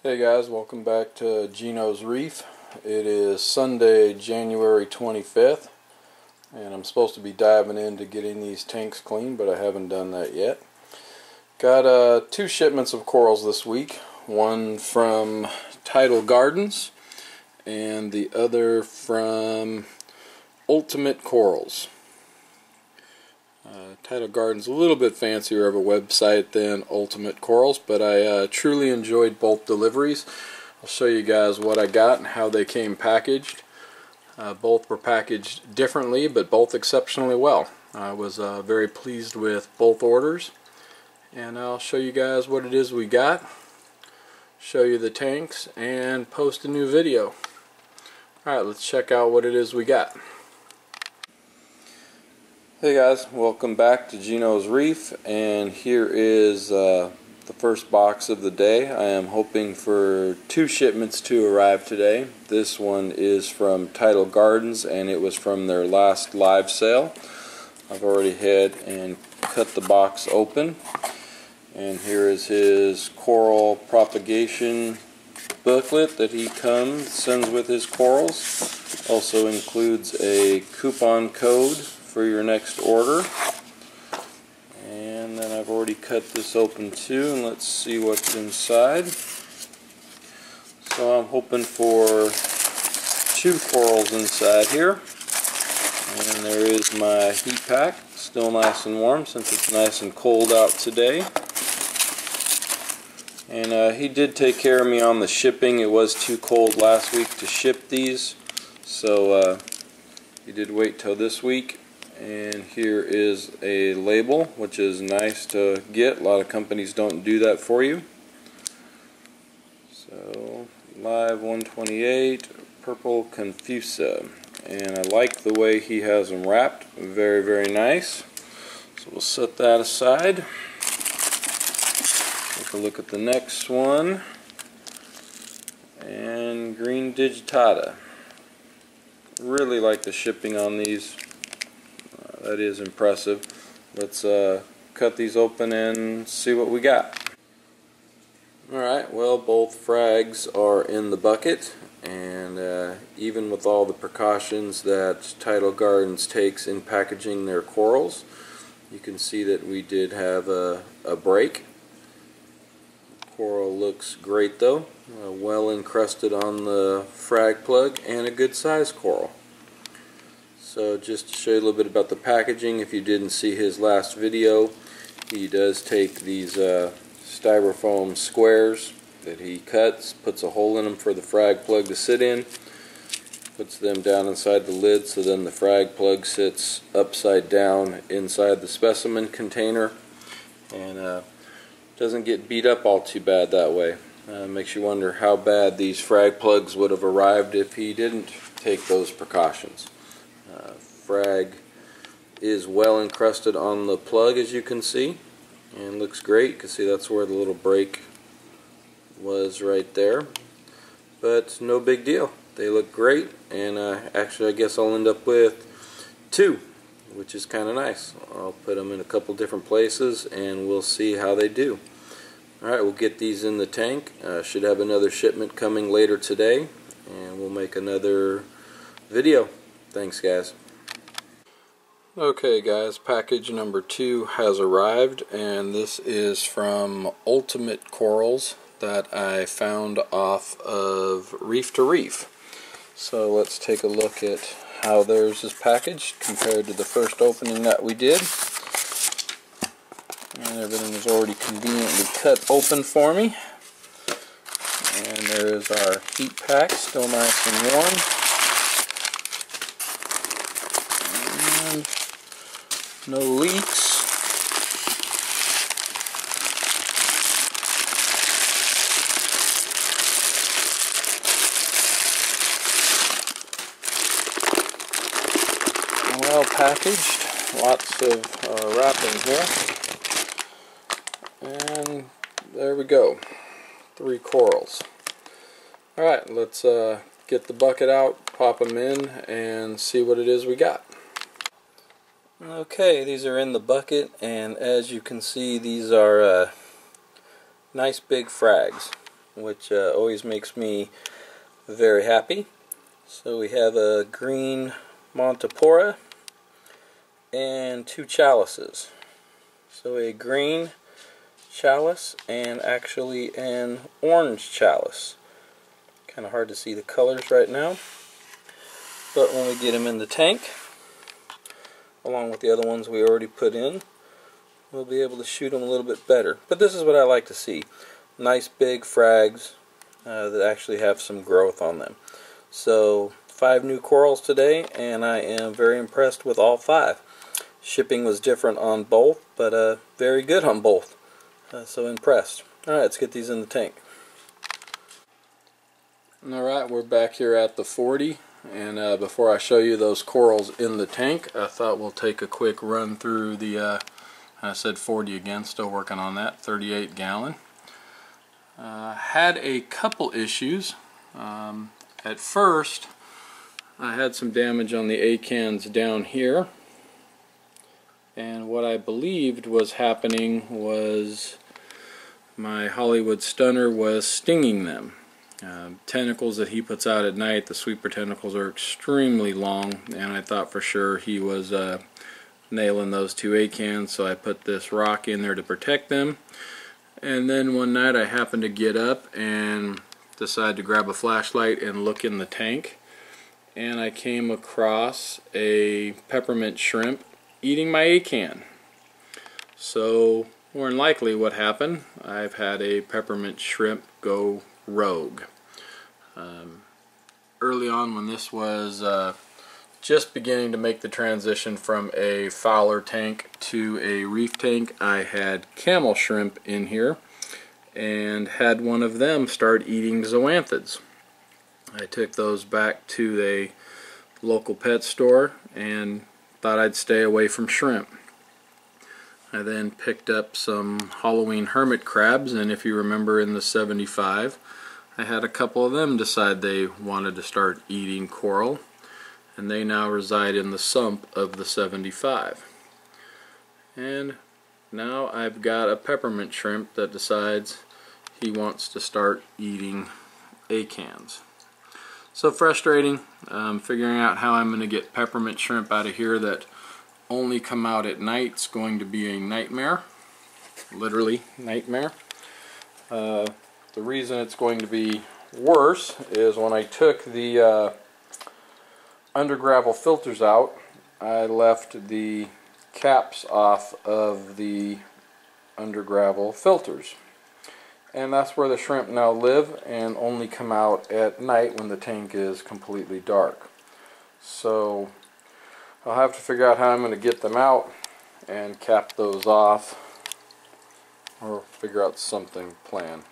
Hey guys, welcome back to Gino's Reef. It is Sunday, January 25th, and I'm supposed to be diving into getting these tanks clean, but I haven't done that yet. Got two shipments of corals this week, one from Tidal Gardens and the other from Ultimate Corals. Tidal Gardens a little bit fancier of a website than Ultimate Corals, but I truly enjoyed both deliveries. I'll show you guys what I got and how they came packaged. Both were packaged differently, but both exceptionally well. I was very pleased with both orders, and I'll show you guys what it is we got, show you the tanks, and post a new video. Alright, let's check out what it is we got. Hey guys, welcome back to Gino's Reef, and here is the first box of the day. I am hoping for two shipments to arrive today. This one is from Tidal Gardens, and it was from their last live sale. I've already had and cut the box open, and here is his coral propagation booklet that he sends with his corals. Also includes a coupon code for your next order. And then I've already cut this open too, and let's see what's inside. So I'm hoping for two corals inside here, and there is my heat pack, still nice and warm since it's nice and cold out today. And he did take care of me on the shipping. It was too cold last week to ship these, so he did wait till this week. And here is a label, which is nice to get. A lot of companies don't do that for you. So, Live 128, Purple Confusa. And I like the way he has them wrapped. Very, very nice. So we'll set that aside. Take a look at the next one. And Green Digitata. Really like the shipping on these. That is impressive. Let's cut these open and see what we got. Alright, well, both frags are in the bucket, and even with all the precautions that Tidal Gardens takes in packaging their corals, you can see that we did have a break. Coral looks great though, well encrusted on the frag plug, and a good size coral. So just to show you a little bit about the packaging, if you didn't see his last video, he does take these styrofoam squares that he cuts, puts a hole in them for the frag plug to sit in, puts them down inside the lid, so then the frag plug sits upside down inside the specimen container, and doesn't get beat up all too bad that way. Makes you wonder how bad these frag plugs would have arrived if he didn't take those precautions. Frag is well encrusted on the plug, as you can see, and looks great. You can see that's where the little break was right there, but no big deal. They look great, and actually I guess I'll end up with two, which is kind of nice. I'll put them in a couple different places and we'll see how they do. Alright, we'll get these in the tank. Should have another shipment coming later today, and we'll make another video. Thanks guys. Okay guys, package number 2 has arrived, and this is from Ultimate Corals that I found off of Reef to Reef. So let's take a look at how theirs is packaged compared to the first opening that we did. And everything is already conveniently cut open for me. And there is our heat pack, still nice and warm. No leaks. Well packaged. Lots of wrapping here. And there we go. 3 corals. Alright, let's get the bucket out, pop them in, and see what it is we got. Okay, these are in the bucket, and as you can see, these are nice big frags. which always makes me very happy. So we have a green Montipora and 2 chalices. So a green chalice and actually an orange chalice. Kind of hard to see the colors right now, but when we get them in the tank, along with the other ones we already put in, we'll be able to shoot them a little bit better. But this is what I like to see. Nice big frags that actually have some growth on them. So 5 new corals today, and I am very impressed with all 5. Shipping was different on both, but very good on both. So impressed. Alright, let's get these in the tank. Alright, we're back here at the 40, and before I show you those corals in the tank, I thought we'll take a quick run through the, I said 40 again, still working on that, 38 gallon. Had a couple issues. At first, I had some damage on the A-cans down here. And what I believed was happening was my Hollywood stunner was stinging them. Tentacles that he puts out at night, the sweeper tentacles are extremely long, and I thought for sure he was nailing those 2 A-cans, so I put this rock in there to protect them. And then one night I happened to get up and decide to grab a flashlight and look in the tank, and I came across a peppermint shrimp eating my A-can. So more than likely what happened, I've had a peppermint shrimp go rogue. Early on, when this was just beginning to make the transition from a Fowler tank to a reef tank, I had camel shrimp in here and had one of them start eating zoanthids. I took those back to a local pet store and thought I'd stay away from shrimp. I then picked up some Halloween hermit crabs, and if you remember in the 75, I had a couple of them decide they wanted to start eating coral, and they now reside in the sump of the 75. And now I've got a peppermint shrimp that decides he wants to start eating A-cans. So frustrating. Figuring out how I'm going to get peppermint shrimp out of here that only come out at night is going to be a nightmare. Literally nightmare. The reason it's going to be worse is when I took the undergravel filters out, I left the caps off of the undergravel filters. And that's where the shrimp now live and only come out at night when the tank is completely dark. So I'll have to figure out how I'm going to get them out and cap those off, or figure out something plan.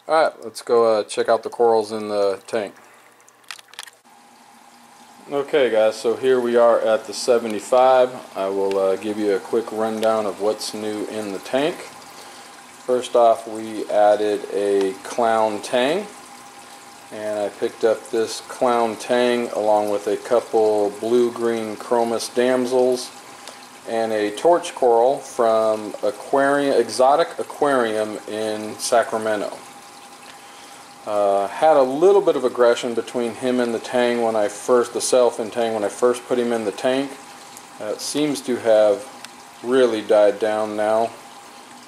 Alright, let's go check out the corals in the tank. Okay guys, so here we are at the 75. I will give you a quick rundown of what's new in the tank. First off, we added a clown tang, and I picked up this clown tang along with a couple blue-green chromis damsels and a torch coral from Exotic Aquarium in Sacramento. Had a little bit of aggression between him and the tang when I first, the sailfin tang, when I first put him in the tank. It seems to have really died down now,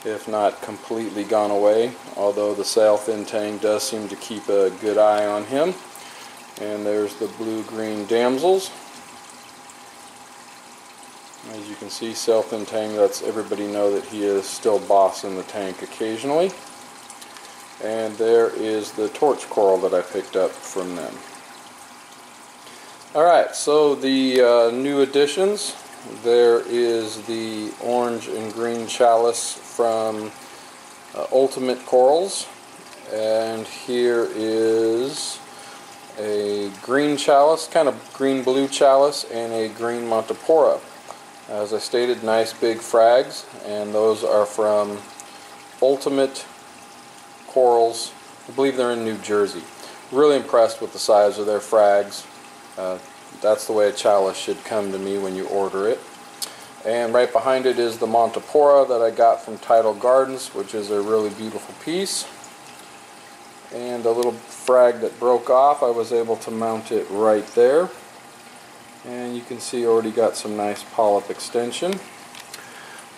if not completely gone away, although the sailfin tang does seem to keep a good eye on him. And there's the blue-green damsels. As you can see, sailfin tang lets everybody know that he is still boss in the tank occasionally. And there is the torch coral that I picked up from them. Alright, so the new additions. There is the orange and green chalice from Ultimate Corals, and here is a green chalice, kind of green-blue chalice, and a green Montipora. As I stated, nice big frags, and those are from Ultimate Corals. I believe they're in New Jersey. Really impressed with the size of their frags. That's the way a chalice should come to me when you order it. And right behind it is the Montipora that I got from Tidal Gardens, which is a really beautiful piece. and a little frag that broke off, I was able to mount it right there. And you can see already got some nice polyp extension.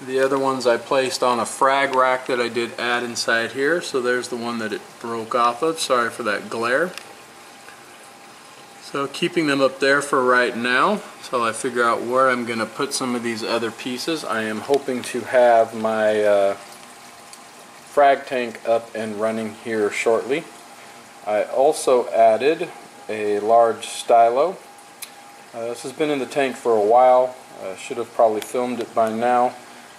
The other ones I placed on a frag rack that I did add inside here. So there's the one that it broke off of. Sorry for that glare. So keeping them up there for right now until I figure out where I'm going to put some of these other pieces. I am hoping to have my frag tank up and running here shortly. I also added a large stylo. This has been in the tank for a while. I should have probably filmed it by now.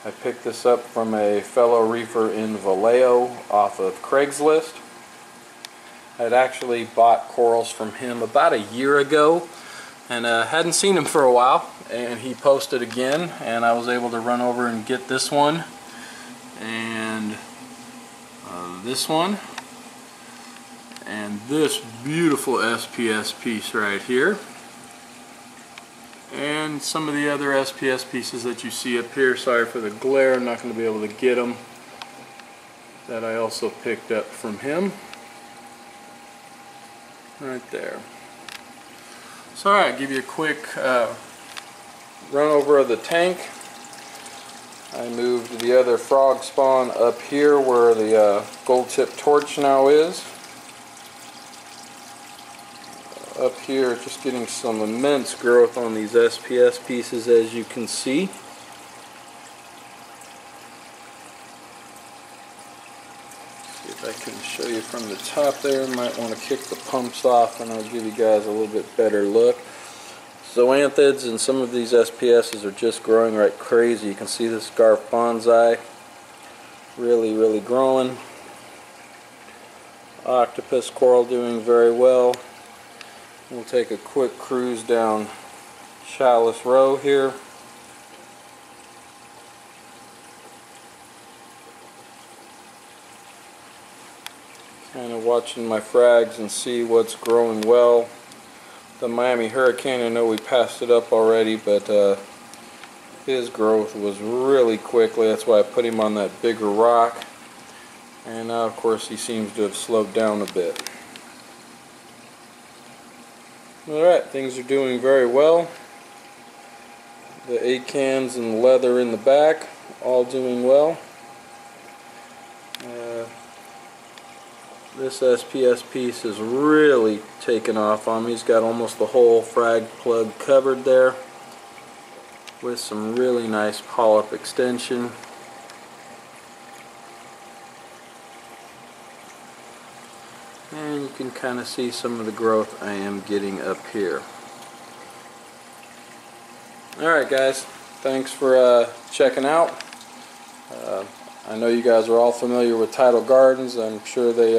I picked this up from a fellow reefer in Vallejo off of Craigslist. I'd actually bought corals from him about a year ago and hadn't seen him for a while, and he posted again and I was able to run over and get this one and this one and this beautiful SPS piece right here, and some of the other SPS pieces that you see up here. Sorry for the glare, I'm not going to be able to get them, that I also picked up from him right there. So alright, give you a quick run over of the tank. I moved the other frog spawn up here where the gold tip torch now is. Up here, just getting some immense growth on these SPS pieces, as you can see. See if I can show you from the top there. Might want to kick the pumps off and I'll give you guys a little bit better look. Zoanthids and some of these SPSs are just growing like crazy. You can see this scarf bonsai really growing. Octopus coral doing very well. We'll take a quick cruise down Chalice Row here. Kind of watching my frags and see what's growing well. The Miami Hurricane, I know we passed it up already, but his growth was really quickly. That's why I put him on that bigger rock. And now, of course, he seems to have slowed down a bit. Alright, things are doing very well. The acans and the leather in the back, all doing well. This SPS piece is really taken off on me. He's got almost the whole frag plug covered there with some really nice polyp extension. And you can kind of see some of the growth I am getting up here. Alright guys, thanks for checking out. I know you guys are all familiar with Tidal Gardens. I'm sure they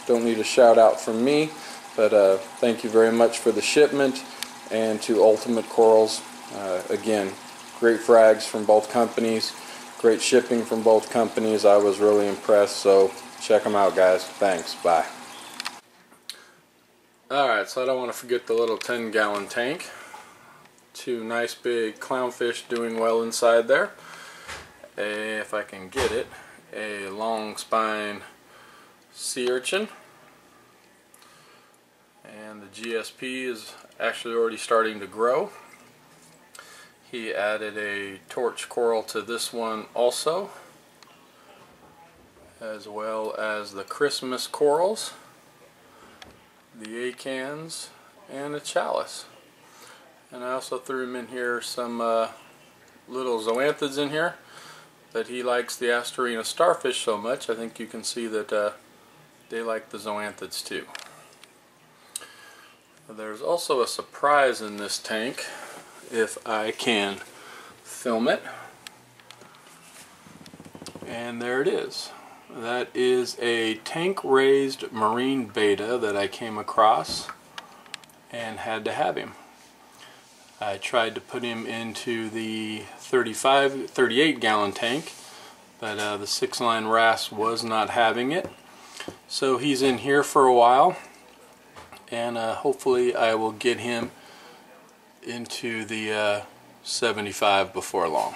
don't need a shout out from me, but thank you very much for the shipment, and to Ultimate Corals. Again, great frags from both companies, great shipping from both companies. I was really impressed, so check them out guys. Thanks, bye. Alright, so I don't want to forget the little 10-gallon tank. Two nice big clownfish doing well inside there. If I can get it, a long spine sea urchin, and the GSP is actually already starting to grow. He added a torch coral to this one also, as well as the Christmas corals, the acans, and a chalice. And I also threw him in here some little zoanthids in here. But he likes the Astorina starfish so much, I think you can see that they like the zoanthids too. There's also a surprise in this tank, if I can film it. And there it is. That is a tank-raised marine beta that I came across and had to have him. I tried to put him into the 38-gallon tank, but the 6-line wrasse was not having it. So he's in here for a while, and hopefully I will get him into the 75 before long.